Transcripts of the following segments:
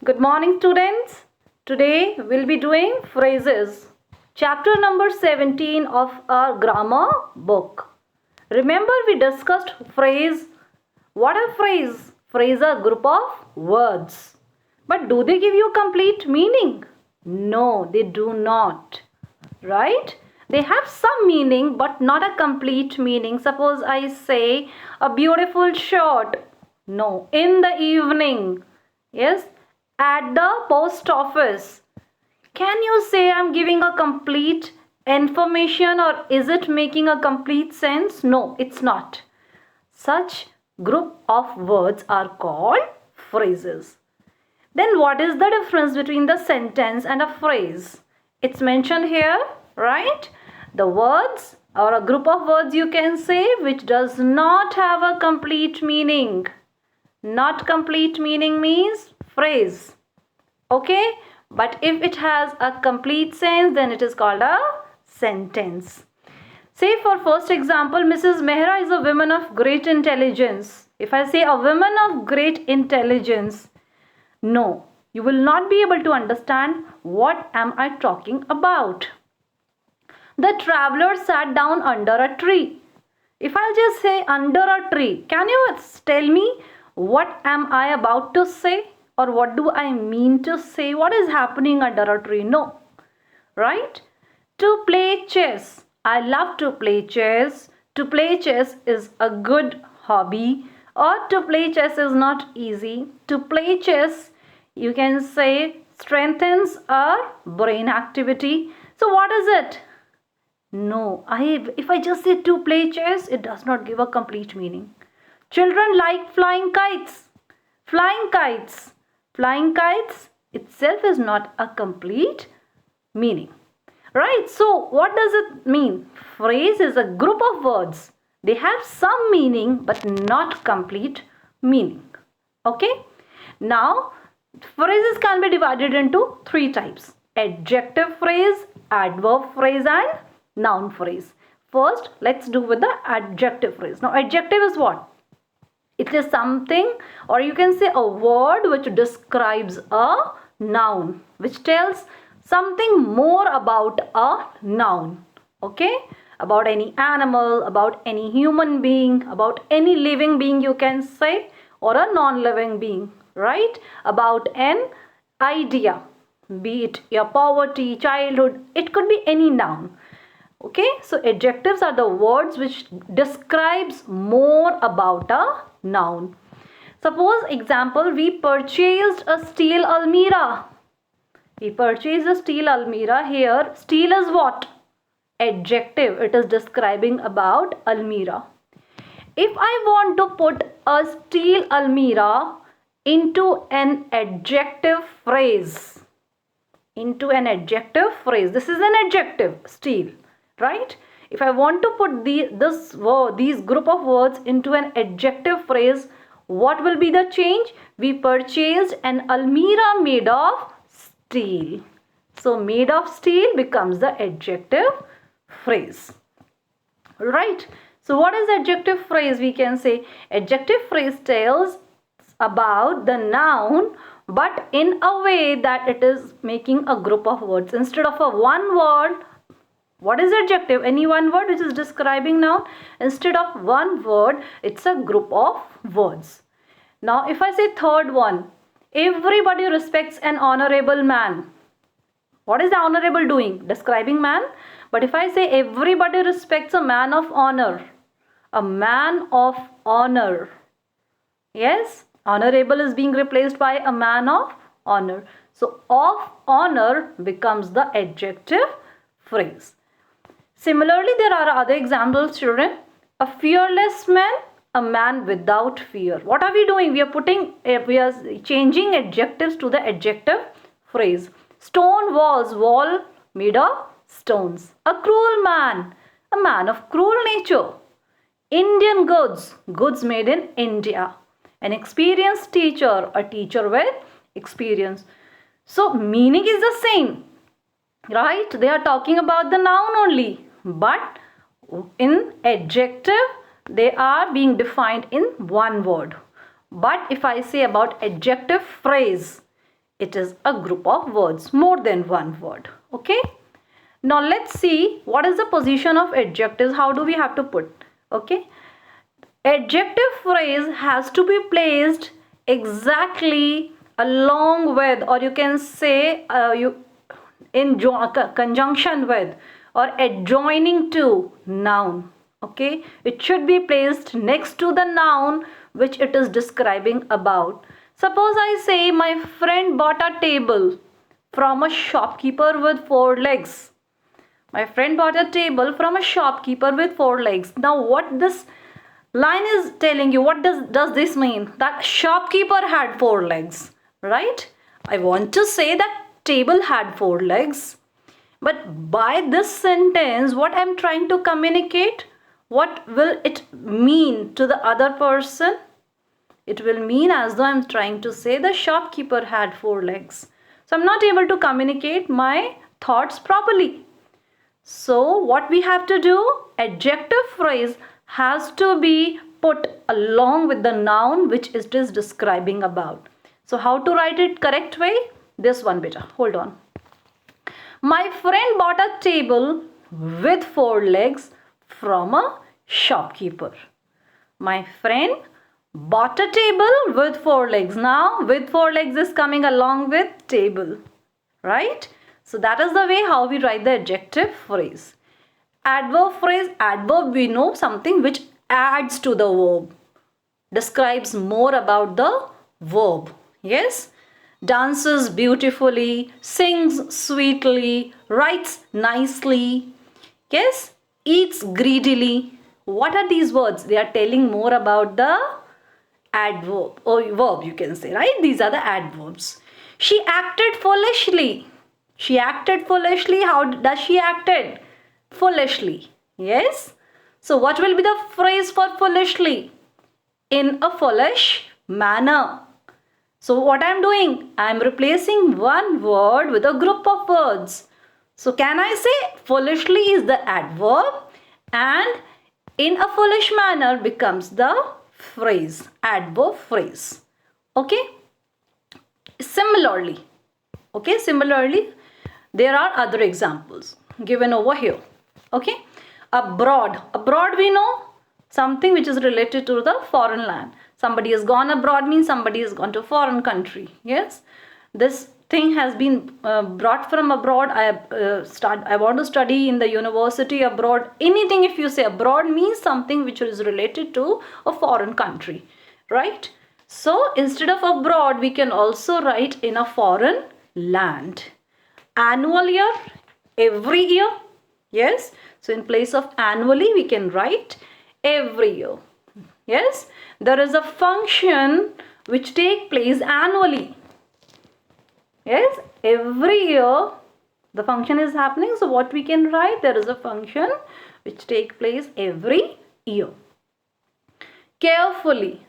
Good morning, students. Today we'll be doing phrases. Chapter number 17 of our grammar book. Remember we discussed phrase. What are phrase? Phrase are a group of words. But do they give you complete meaning? No, they do not. Right? They have some meaning but not a complete meaning. Suppose I say a beautiful shirt. No, in the evening. Yes, at the post office. Can you say I'm giving a complete information, or is it making a complete sense? No, it's not. Such group of words are called phrases. Then what is the difference between the sentence and a phrase? It's mentioned here, right? The words or a group of words you can say which does not have a complete meaning. Not complete meaning means phrase. Okay? But if it has a complete sense, then it is called a sentence. Say for first example, Mrs. Mehra is a woman of great intelligence. If I say a woman of great intelligence, no, you will not be able to understand what am I talking about. The traveler sat down under a tree. If I'll just say under a tree, can you tell me what am I about to say? Or what do I mean to say? What is happening under a tree? No. Right? To play chess. I love to play chess. To play chess is a good hobby. Or to play chess is not easy. To play chess, you can say, strengthens our brain activity. So what is it? No, if I just say to play chess, it does not give a complete meaning. Children like flying kites. Flying kites. Flying kites itself is not a complete meaning. Right? So what does it mean? Phrase is a group of words. They have some meaning but not complete meaning. Okay? Now, phrases can be divided into three types: adjective phrase, adverb phrase, and noun phrase. First, let's do with the adjective phrase. Now, adjective is what? It is something, or you can say a word which describes a noun, which tells something more about a noun. Okay? About any animal, about any human being, about any living being you can say, or a non-living being, right? About an idea, be it your poverty, childhood, it could be any noun. Okay, so adjectives are the words which describes more about a noun. Suppose example, we purchased a steel almirah. We purchased a steel almirah. Here, steel is what? Adjective. It is describing about almirah. If I want to put a steel almirah into an adjective phrase, this is an adjective, steel. Right? If I want to put these group of words into an adjective phrase, what will be the change? We purchased an almirah made of steel. So made of steel becomes the adjective phrase. Right? So what is adjective phrase? We can say adjective phrase tells about the noun, but in a way that it is making a group of words. Instead of a one word, what is adjective? Any one word which is describing noun. Instead of one word, it's a group of words. Now, if I say third one, everybody respects an honorable man. What is the honorable doing? Describing man. But if I say everybody respects a man of honor, a man of honor. Yes, honorable is being replaced by a man of honor. So, of honor becomes the adjective phrase. Similarly, there are other examples, children. A fearless man, a man without fear. What are we doing? We are changing adjectives to the adjective phrase. Stone walls, wall made of stones. A cruel man, a man of cruel nature. Indian goods, goods made in India. An experienced teacher, a teacher with experience. So, meaning is the same. Right? They are talking about the noun only. But in adjective, they are being defined in one word. But if I say about adjective phrase, It is a group of words, more than one word. Okay. Now let's see what is the position of adjectives. How do we have to put? Okay. Adjective phrase has to be placed exactly along with, or you can say in conjunction with or adjoining to noun. Okay, it should be placed next to the noun which it is describing about. Suppose I say my friend bought a table from a shopkeeper with 4 legs. My friend bought a table from a shopkeeper with 4 legs. Now what this line is telling you, what does this mean? That shopkeeper had 4 legs, right? I want to say that table had 4 legs. But by this sentence, what I'm trying to communicate, what will it mean to the other person? It will mean as though I'm trying to say the shopkeeper had 4 legs. So I'm not able to communicate my thoughts properly. So what we have to do, adjective phrase has to be put along with the noun which it is describing about. So how to write it correct way? This one, beta. Hold on. My friend bought a table with 4 legs from a shopkeeper. My friend bought a table with 4 legs. Now with 4 legs is coming along with table, right? So that is the way how we write the adjective phrase. Adverb phrase, adverb we know, something which adds to the verb, describes more about the verb. Yes, dances beautifully, sings sweetly, writes nicely. Yes, eats greedily. What are these words? They are telling more about the adverb or verb, you can say, right? These are the adverbs. She acted foolishly. She acted foolishly. How does she acted? Foolishly. Yes. So what will be the phrase for foolishly? In a foolish manner. So what I am doing? I am replacing one word with a group of words. So can I say foolishly is the adverb and in a foolish manner becomes the phrase, adverb phrase. Okay. Similarly, there are other examples given over here. Okay. Abroad we know something which is related to the foreign land. Somebody has gone abroad means somebody has gone to a foreign country. Yes, this thing has been brought from abroad. I want to study in the university abroad. Anything if you say abroad means something which is related to a foreign country, right? So instead of abroad we can also write in a foreign land. Annual year, every year. Yes, so in place of annually we can write every year. Yes, there is a function which take place annually. Yes, every year the function is happening. So what we can write? There is a function which take place every year. Carefully.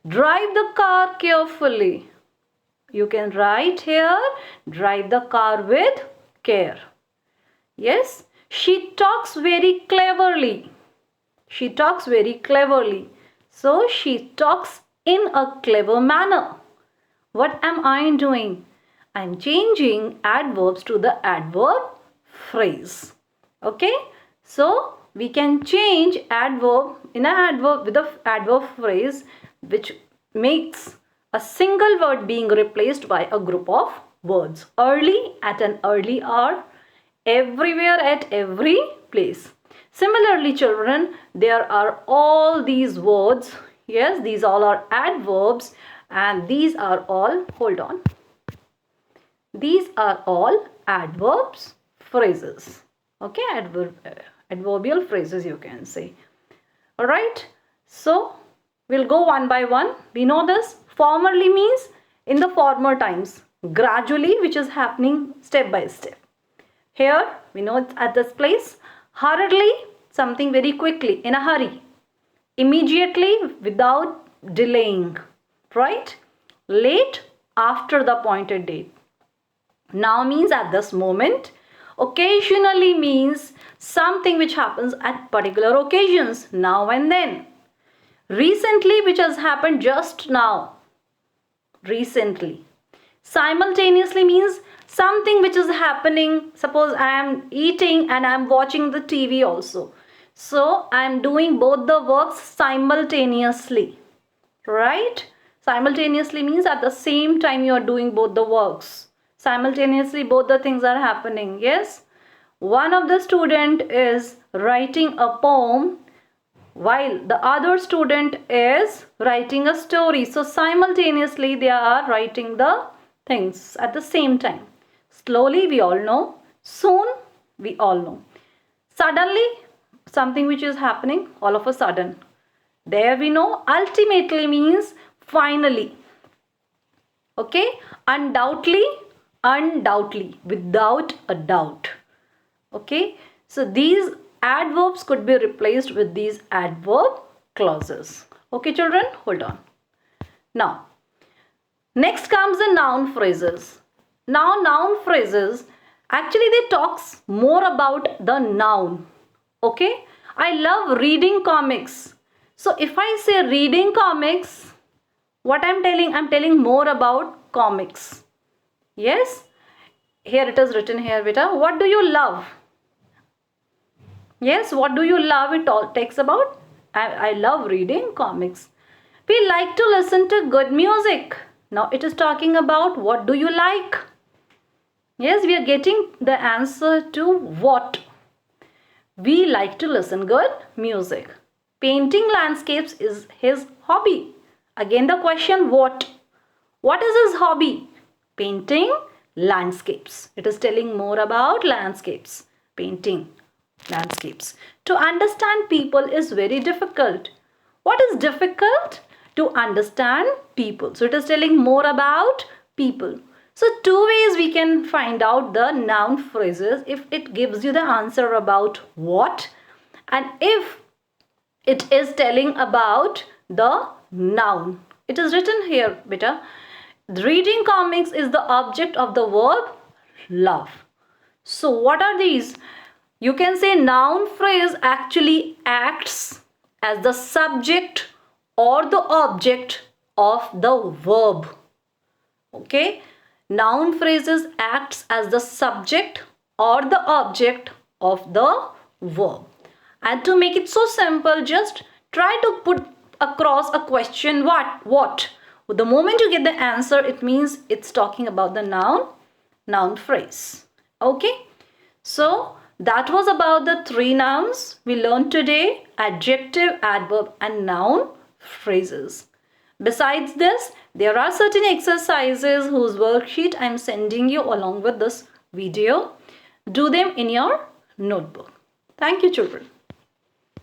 Drive the car carefully. You can write here, drive the car with care. Yes, she talks very cleverly. She talks very cleverly. So she talks in a clever manner. What am I doing? I am changing adverbs to the adverb phrase. Okay. So we can change adverb in an adverb with the adverb phrase which makes a single word being replaced by a group of words. Early, at an early hour, everywhere, at every place. Similarly, children, there are all these words. Yes, these all are adverbs and these are all, hold on. These are all adverbs, phrases. Okay, adverbial phrases you can say. Alright, so we'll go one by one. We know this. Formerly means in the former times. Gradually, which is happening step by step. Here, we know it's at this place. Hurriedly, something very quickly, in a hurry. Immediately, without delaying. Right? Late, after the appointed date. Now means at this moment. Occasionally means something which happens at particular occasions, now and then. Recently, which has happened just now. Recently. Simultaneously means something which is happening. Suppose I am eating and I am watching the TV also. So I am doing both the works simultaneously, right? Simultaneously means at the same time you are doing both the works. Simultaneously both the things are happening. Yes, one of the student is writing a poem while the other student is writing a story. So simultaneously they are writing the things at the same time. Slowly we all know, soon we all know, suddenly something which is happening all of a sudden, there we know. Ultimately means finally. Okay, undoubtedly, undoubtedly, without a doubt. Okay, so these adverbs could be replaced with these adverb clauses. Okay children, hold on. Now next comes the noun phrases. Now noun phrases, actually they talks more about the noun. Okay, I love reading comics. So if I say reading comics, what I'm telling more about comics. Yes, here it is written here, beta. What do you love? Yes, what do you love? It all takes about I love reading comics. We like to listen to good music. Now it is talking about what do you like? Yes, we are getting the answer to what. We like to listen good music. Painting landscapes is his hobby. Again the question what? What is his hobby? Painting landscapes. It is telling more about landscapes. Painting landscapes. To understand people is very difficult. What is difficult? To understand people. So it is telling more about people. So two ways we can find out the noun phrases. If it gives you the answer about what, and if it is telling about the noun. It is written here, beta. Reading comics is the object of the verb love. So what are these? You can say noun phrase actually acts as the subject or the object of the verb. Okay, noun phrases acts as the subject or the object of the verb. And to make it so simple, just try to put across a question. What? The moment you get the answer, it means it's talking about the noun phrase. Okay, so that was about the three nouns we learned today: adjective, adverb and noun phrases. Besides this, there are certain exercises whose worksheet I am sending you along with this video. Do them in your notebook. Thank you children.